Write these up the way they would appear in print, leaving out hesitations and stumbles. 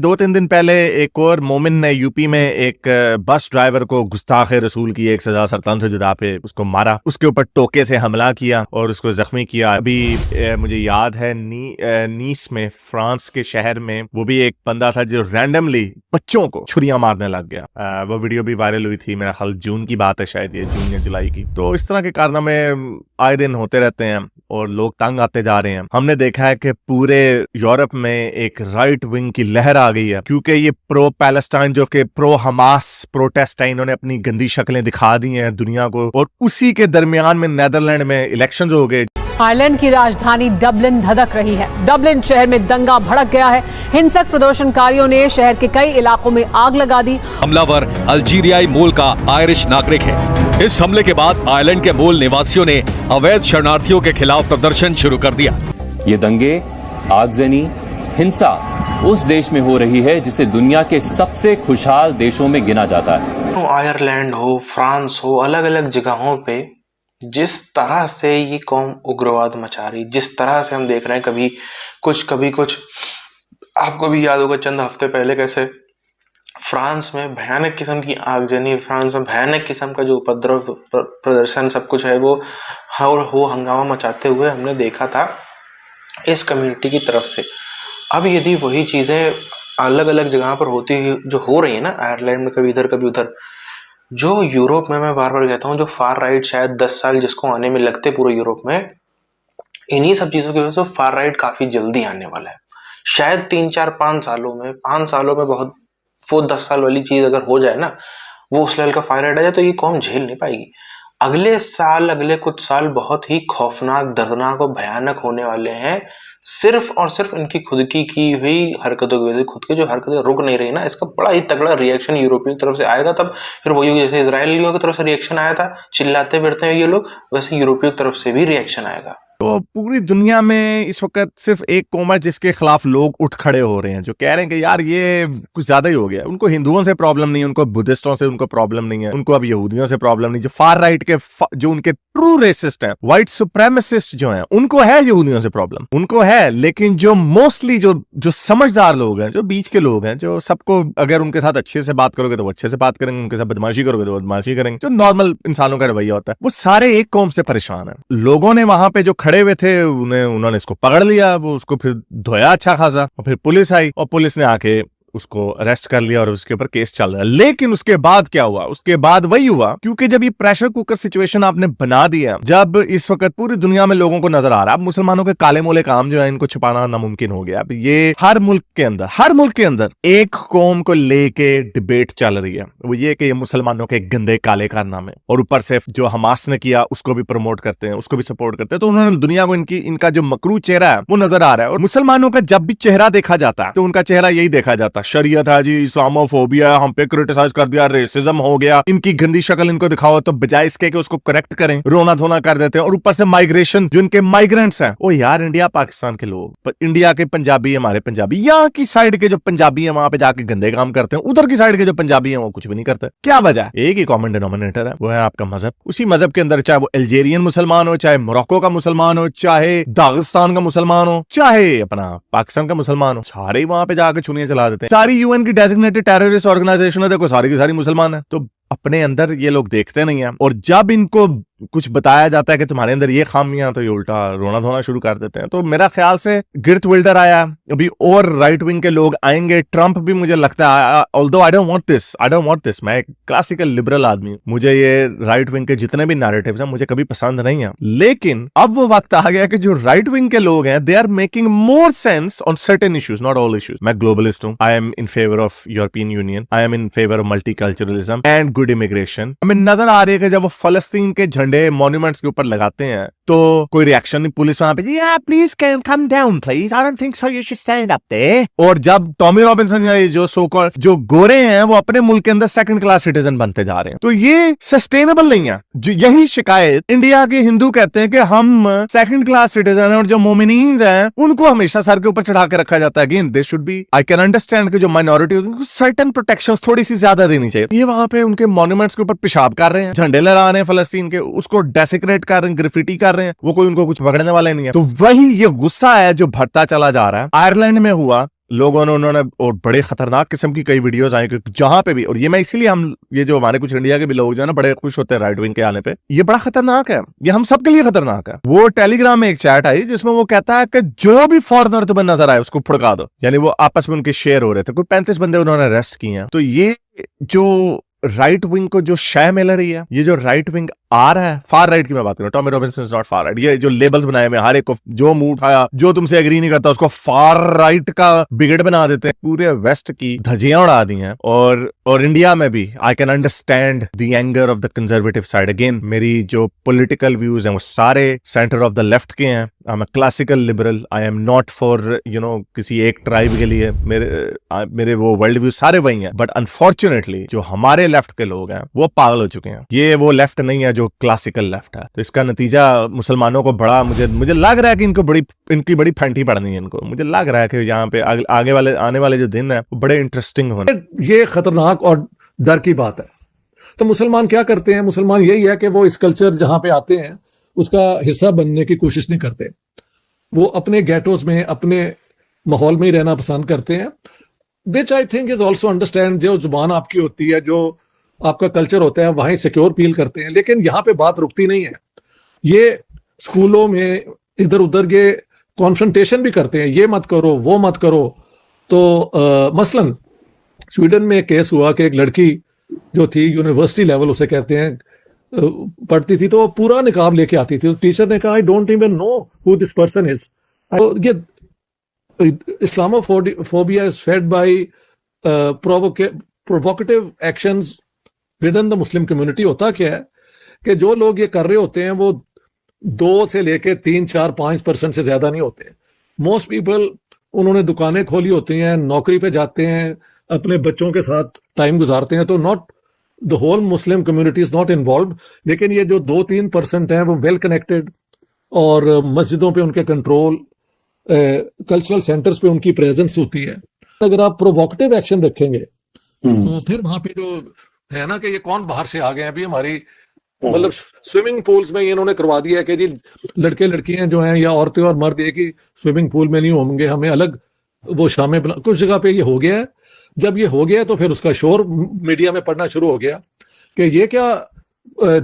2-3 दिन पहले एक और मोमिन ने यूपी में एक बस ड्राइवर को गुस्ताखे रसूल की एक सजा सरतान से जुदा पे उसको मारा, उसके ऊपर टोके से हमला किया और उसको जख्मी किया। अभी मुझे याद है नीस में, फ्रांस के शहर में, वो भी एक बंदा था जो रैंडमली बच्चों को छुरियां मारने लग गया। वो वीडियो भी वायरल हुई थी, मेरा ख्याल जून की बात है, शायद ये जून या जुलाई की। तो इस तरह के कारनामे आए दिन होते रहते हैं और लोग तंग आते जा रहे हैं। हमने देखा है कि पूरे यूरोप में एक राइट विंग की लहर आ गई है, क्योंकि ये प्रो पैलेस्टाइन जो कि प्रो हमास प्रोटेस्ट है, इन्होंने अपनी गंदी शक्लें दिखा दी हैं दुनिया को। और उसी के दरमियान में नेदरलैंड में इलेक्शंस हो गए। आयरलैंड की राजधानी डबलिन धधक रही है। डबलिन शहर में दंगा भड़क गया है। हिंसक प्रदर्शनकारियों ने शहर के कई इलाकों में आग लगा दी। हमलावर अल्जीरियाई मूल का आयरिश नागरिक है। इस हमले के बाद आयरलैंड के मूल निवासियों ने अवैध शरणार्थियों के खिलाफ प्रदर्शन शुरू कर दिया। ये दंगे, आगजनी, हिंसा उस देश में हो रही है जिसे दुनिया के सबसे खुशहाल देशों में गिना जाता है। आयरलैंड हो, फ्रांस हो, अलग अलग जगहों पे जिस तरह से ये कौम उग्रवाद मचा रही, जिस तरह से हम देख रहे हैं, कभी कुछ आपको भी याद होगा चंद हफ्ते पहले कैसे फ्रांस में भयानक किस्म की आगजनी, फ्रांस में भयानक किस्म का जो उपद्रव, प्रदर्शन, सब कुछ है वो हंगामा मचाते हुए हमने देखा था इस कम्युनिटी की तरफ से। अब यदि वही चीजें अलग अलग जगह पर होती जो हो रही है ना, आयरलैंड में कभी इधर कभी उधर, जो यूरोप में, मैं बार बार कहता हूँ, जो फार राइट शायद 10 साल जिसको आने में लगते पूरे यूरोप में, इन्हीं सब चीजों की वजह से फार राइट काफी जल्दी आने वाला है। शायद 3-4-5 सालों में, 5 सालों में बहुत, वो 10 साल वाली चीज अगर हो जाए ना, वो उस लेवल का फार राइट आ जाए, तो ये कौम झेल नहीं पाएगी। अगले साल, अगले कुछ साल बहुत ही खौफनाक, दर्दनाक और भयानक होने वाले हैं, सिर्फ और सिर्फ इनकी खुद की हुई हरकतों की वजह से। खुद की जो हरकतें रुक नहीं रही ना, इसका बड़ा ही तगड़ा रिएक्शन यूरोपियों की तरफ से आएगा। तब फिर वही, जैसे इजरायलियों की तरफ से रिएक्शन आया था, चिल्लाते फिरते हैं ये लोग, वैसे यूरोपियों की तरफ से भी रिएक्शन आएगा। तो पूरी दुनिया में इस वक्त सिर्फ एक कौम है जिसके खिलाफ लोग उठ खड़े हो रहे हैं, जो कह रहे हैं कि यार ये कुछ ज्यादा ही हो गया। उनको हिंदुओं से प्रॉब्लम नहीं है, उनको बुद्धिस्टों से उनको प्रॉब्लम नहीं है, उनको अब यहूदियों से प्रॉब्लम नहीं। जो फार राइट के जो उनके ट्रू रेसिस्ट हैं, व्हाइट सुप्रेमेसिस्ट जो हैं, उनको है यहूदियों से प्रॉब्लम, उनको है। लेकिन जो मोस्टली जो समझदार लोग हैं, जो बीच के लोग हैं, जो सबको, अगर उनके साथ अच्छे से बात करोगे तो वो अच्छे से बात करेंगे, उनके साथ बदमाशी करोगे तो बदमाशी करेंगे, जो नॉर्मल इंसानों का रवैया होता है, वो सारे एक कौम से परेशान है। लोगों ने वहां पे जो खड़े हुए थे, उन्होंने इसको पकड़ लिया, वो उसको फिर धोया अच्छा खासा, और फिर पुलिस आई और पुलिस ने आके उसको अरेस्ट कर लिया और उसके ऊपर केस चल रहा है। लेकिन उसके बाद क्या हुआ? उसके बाद वही हुआ, क्योंकि जब ये प्रेशर कुकर सिचुएशन आपने बना दिया, जब इस वक्त पूरी दुनिया में लोगों को नजर आ रहा है, मुसलमानों के काले मोले काम जो है इनको छुपाना नामुमकिन हो गया। अब ये हर मुल्क के अंदर एक कौम को लेके डिबेट चल रही है, वो ये कि ये मुसलमानों के गंदे काले कारनामे, और ऊपर से जो हमास ने किया उसको भी प्रमोट करते हैं, उसको भी सपोर्ट करते हैं। तो उन्होंने दुनिया को इनका जो मकरू चेहरा है वो नजर आ रहा है। और मुसलमानों का जब भी चेहरा देखा जाता है तो उनका चेहरा यही देखा जाता है, शरीयत है जी, इस्लामोफोबिया, हम पे क्रिटिसाइज कर दिया, रेसिज्म हो गया, इनकी गंदी शक्ल इनको दिखाओ। तो बजाय इसके कि उसको करेक्ट करें, रोना धोना कर देते हैं। और ऊपर से माइग्रेशन, जो इनके माइग्रेंट्स हैं, ओ यार, इंडिया पाकिस्तान के लोग, पर इंडिया के पंजाबी, हमारे पंजाबी, यहाँ की साइड के जो पंजाबी है वहां पे जाके गंदे काम करते हैं, उधर की साइड के जो पंजाबी है वो कुछ भी नहीं करते। क्या वजह? एक ही कॉमन डिनोमिनेटर है, वो है आपका मजहब। उसी मजहब के अंदर चाहे वो अल्जेरियन मुसलमान हो, चाहे मोरक्को का मुसलमान हो, चाहे दागिस्तान का मुसलमान हो, चाहे अपना पाकिस्तान का मुसलमान हो, सारे वहां पे जाके छुनियां चला देते हैं। सारी यूएन की डेजिग्नेटेड टेररिस्ट ऑर्गेनाइजेशन है, देखो सारी की सारी मुसलमान है। तो अपने अंदर ये लोग देखते नहीं है, और जब इनको कुछ बताया जाता है कि तुम्हारे अंदर ये खामियां, तो ये उल्टा रोना धोना शुरू कर देते हैं। तो मेरा ख्याल से गिर्थ विल्डर आया, अभी और राइट विंग के लोग आएंगे, ट्रंप भी मुझे लगता है, although I don't want this, मैं एक क्लासिकल लिबरल आदमी हूं, मुझे ये राइट विंग के जितने भी नैरेटिव्स हैं मुझे कभी पसंद नहीं है। लेकिन अब वो वक्त आ गया कि जो राइट विंग के लोग हैं, they are making more sense on certain issues, not all issues. मैं ग्लोबलिस्ट हूं, I am in favour of European Union, I am in favour of multiculturalism and good immigration. हमें नजर आ रही है कि जब वो फलस्तीन के झंडे मॉन्यूमेंट्स के ऊपर लगाते हैं तो कोई रिएक्शन नहीं, पुलिस वहां पे please can come down please, I don't think so, you should stand up there. और जब टॉमी रॉबिन्सन या जो सो कॉल्ड जो गोरे हैं वो अपने मुल्क के अंदर सेकंड क्लास सिटीजन बनते जा रहे हैं, तो ये सस्टेनेबल नहीं है। जो यही शिकायत इंडिया के हिंदू कहते हैं कि हम सेकंड क्लास सिटीजन हैं, और जो मोमिनीन्स हैं उनको हमेशा सर के ऊपर चढ़ा के रखा जाता है। Again this should be, I can understand कि जो माइनॉरिटी होती है सर्टेन प्रोटेक्शंस थोड़ी सी ज्यादा देनी चाहिए। ये वहां पे उनके मॉन्यूमेंट्स के ऊपर पेशाब कर रहे हैं, झंडे लहरा रहे हैं फलस्तीन के, उसको डेसिक्रेट कर रहे हैं, ग्राफिटी कर रहे हैं, वो कोई उनको कुछ पकड़ने वाले नहीं है। तो वही ये गुस्सा है जो बढ़ता चला जा रहा है। आयरलैंड में हुआ, लोगों ने उन्होंने और बड़े खतरनाक किस्म की कई वीडियोस आए जहां पे भी, और ये मैं इसीलिए हम ये जो हमारे कुछ इंडिया के भी लोग जो है ना बड़े खुश होते हैं राइट विंग के आने पे, ये बड़ा खतरनाक है, ये हम सबके लिए खतरनाक है। वो टेलीग्राम में एक चैट आई जिसमें वो कहता है कि जो भी फॉरेनर तुम्हें नजर आए उसको फुड़का दो, यानी वो आपस में उनके शेयर हो रहे थे, कोई 35 बंदे उन्होंने अरेस्ट किए हैं। तो ये जो राइट विंग को जो शय मिल रही है, ये जो राइट विंग आ रहा है, फार राइट की मैं बात कर रहा हूँ, Tommy Robinson is not far right, ये जो लेबल्स बनाए हुए हर एक को जो मुंह उठाया जो तुमसे एग्री नहीं करता उसको फार राइट का बिगड़ बना देते हैं, पूरे वेस्ट की धजियां उड़ा दी हैं। और इंडिया में भी I can understand the anger of the conservative side. Again मेरी जो पॉलिटिकल व्यूज हैं वो सारे सेंटर ऑफ द लेफ्ट के हैं, I am a classical liberal, I am not for किसी एक ट्राइब के लिए, मेरे वो वर्ल्ड व्यू सारे वही हैं। बट अनफॉर्चुनेटली जो हमारे लेफ्ट के लोग हैं वो पागल हो चुके हैं, ये वो लेफ्ट नहीं है जो क्लासिकल लेफ्ट है। तो इसका नतीजा मुसलमानों को बड़ा, मुझे लग रहा है कि इनकी बड़ी फैंटी पड़नी है इनको। मुझे लग रहा है कि यहाँ पे आने वाले जो दिन है वो बड़े इंटरेस्टिंग होने। ये खतरनाक और डर की बात है। तो मुसलमान क्या करते हैं, मुसलमान यही है कि वो इस कल्चर जहां पे आते हैं उसका हिस्सा बनने की कोशिश नहीं करते, वो अपने गेटोज में अपने माहौल में ही रहना पसंद करते हैं, which I think is also understand. जो जुबान आपकी होती है, जो आपका कल्चर होता है, वहीं सिक्योर फील करते हैं। लेकिन यहाँ पे बात रुकती नहीं है, ये स्कूलों में इधर उधर ये कॉन्फ्रंटेशन भी करते हैं, ये मत करो वो मत करो। तो मसलन स्वीडन में एक केस हुआ कि एक लड़की जो थी यूनिवर्सिटी लेवल उसे कहते हैं पढ़ती थी, तो वो पूरा निकाब लेके आती थी। तो टीचर ने कहा I don't even know who this person is. ये Islamophobia is fed by provocative actions within the Muslim community. होता क्या है कि जो लोग ये कर रहे होते हैं वो 2 से लेके 3, 4, 5% से ज्यादा नहीं होते। मोस्ट पीपल उन्होंने दुकानें खोली होती हैं, नौकरी पे जाते हैं, अपने बच्चों के साथ टाइम गुजारते हैं, तो not the whole Muslim community is not involve. लेकिन ये जो 2-3% हैं वो वेल कनेक्टेड और मस्जिदों पे उनके कंट्रोल, कल्चरल सेंटर्स पे उनकी प्रेजेंस होती है। अगर आप प्रोवोकेटिव एक्शन रखेंगे तो फिर वहां पे जो है ना कि ये कौन बाहर से आ गए हैं, अभी हमारी मतलब स्विमिंग पूल्स में इन्होंने करवा दिया है कि जी लड़के लड़कियां जो हैं या औरतें और मर्द एक ही स्विमिंग पूल में नहीं होंगे, हमें अलग वो शामें कुछ जगह पे ये हो गया है। जब ये हो गया तो फिर उसका शोर मीडिया में पड़ना शुरू हो गया कि ये क्या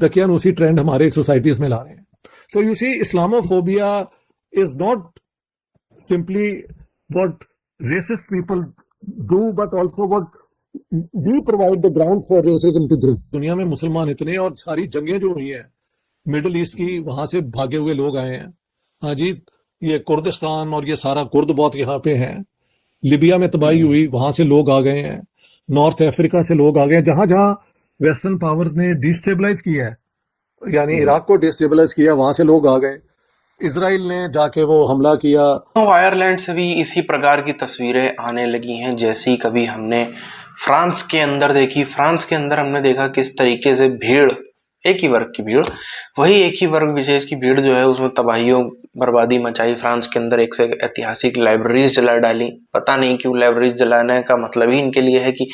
दकियानूसी ट्रेंड हमारे सोसाइटीज में ला रहे हैं। So you see Islamophobia is not simply what racist people do but also what we provide the grounds for racism to grow. दुनिया में मुसलमान इतने, और सारी जंगें जो हुई हैं मिडिल ईस्ट की, वहां से भागे हुए लोग आए हैं। हाँ जी, ये कुर्दिस्तान और ये सारा कुर्द बहुत यहाँ पे हैं। लिबिया में तबाही हुई, वहां से लोग आ गए हैं। नॉर्थ अफ्रीका से लोग आ गए हैं। जहां जहां वेस्टर्न पावर्स ने डिस्टेबलाइज किया है, यानी इराक को डिस्टेबलाइज किया, वहां से लोग आ गए। इजराइल ने जाके वो हमला किया। आयरलैंड से भी इसी प्रकार की तस्वीरें आने लगी हैं, जैसी कभी हमने फ्रांस के अंदर देखी। फ्रांस के अंदर हमने देखा किस तरीके से भीड़, एक ही वर्ग की भीड़, वही एक ही वर्ग विशेष की भीड़ जो है उसमें तबाहियों बर्बादी मचाई। फ्रांस के अंदर एक से ऐतिहासिक लाइब्रेरीज जला डाली। पता नहीं क्यों लाइब्रेरीज जलाने का मतलब ही इनके लिए है कि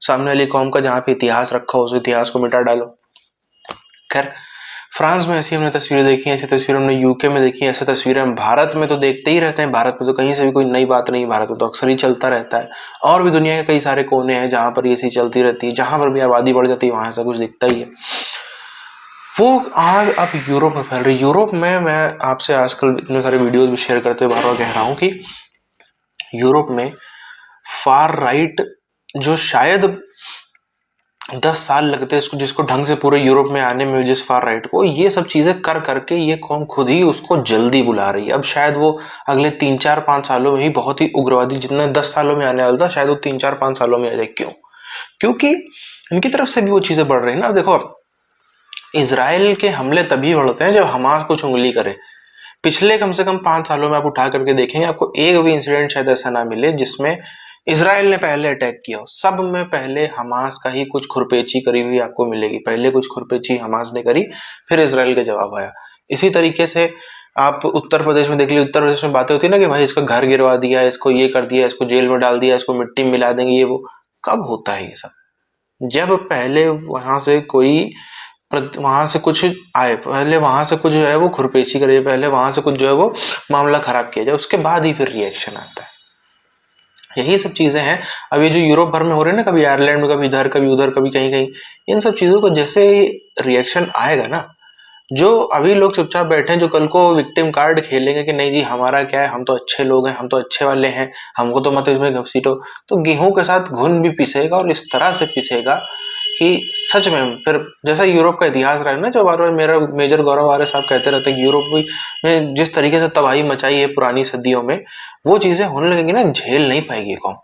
सामने वाली कौम का जहाँ पे इतिहास रखा हो उस इतिहास को मिटा डालो। खैर, फ्रांस में ऐसी हमने तस्वीरें देखी, ऐसी तस्वीरें हमने यूके में देखी, ऐसी तस्वीरें हम भारत में तो देखते ही रहते हैं। भारत में तो कहीं से भी कोई नई बात नहीं, भारत में तो अक्सर ही चलता रहता है। और भी दुनिया के कई सारे कोने हैं जहां पर ये चीज चलती रहती है, जहां पर भी आबादी बढ़ जाती है वहां ऐसा कुछ दिखता ही है। वो आग अब यूरोप में फैल रही। यूरोप में मैं आपसे आजकल इतने सारे वीडियोज भी शेयर करते हुए बार बार कह रहा हूं कि यूरोप में फार राइट जो शायद 10 साल लगते हैं जिसको ढंग से पूरे यूरोप में आने में, जिस फार राइट को, ये सब चीजें कर करके ये कौम खुद ही उसको जल्दी बुला रही है। अब शायद वो अगले 3, 4, 5 सालों में ही बहुत ही उग्रवादी, जितना 10 सालों में आने वाला था शायद वो 3, 4, 5 सालों में आ जाए। क्यों? क्योंकि इनकी तरफ से भी वो चीजें बढ़ रही है ना। अब देखो, इजराइल के हमले तभी बढ़ते हैं जब हमास कुछ उंगली करे। पिछले कम से कम 5 सालों में आप उठा करके देखेंगे, आपको एक भी इंसिडेंट शायद ऐसा ना मिले जिसमें इजराइल ने पहले अटैक किया हो। सब में पहले हमास का ही कुछ खुरपेची करी हुई आपको मिलेगी। पहले कुछ खुरपेची हमास ने करी, फिर इजराइल का जवाब आया। इसी तरीके से आप उत्तर प्रदेश में देख लीजिए। उत्तर प्रदेश में बातें होती है ना कि भाई इसका घर गिरवा दिया, इसको ये कर दिया, इसको जेल में डाल दिया, इसको मिट्टी में मिला देंगे, ये वो। कब होता है ये सब? जब पहले वहां से कोई वहां से कुछ आए, पहले वहां से कुछ जो है वो खुरपेची करे, पहले वहां से कुछ जो है वो मामला खराब किया जाए, उसके बाद ही फिर रिएक्शन आता है। यही सब चीजें हैं। अब ये जो यूरोप भर में हो रहे हैं ना, कभी आयरलैंड में, कभी इधर, कभी उधर, कभी कहीं कहीं, इन सब चीजों को जैसे रिएक्शन आएगा ना, जो अभी लोग चुपचाप बैठे हैं, जो कल को विक्टिम कार्ड खेलेंगे कि नहीं जी हमारा क्या है, हम तो अच्छे लोग हैं, हम तो अच्छे वाले हैं, हमको तो मत इसमें घसीटो, तो गेहूं के साथ घुन भी पिसेगा, और इस तरह से पिसेगा कि सच में फिर जैसा यूरोप का इतिहास रहा है ना, जो बार बार मेरा मेजर गौरव आर्य साहब कहते रहते हैं, यूरोप में जिस तरीके से तबाही मचाई है पुरानी सदियों में, वो चीजें होने लगेंगी ना, झेल नहीं पाएगी कौम।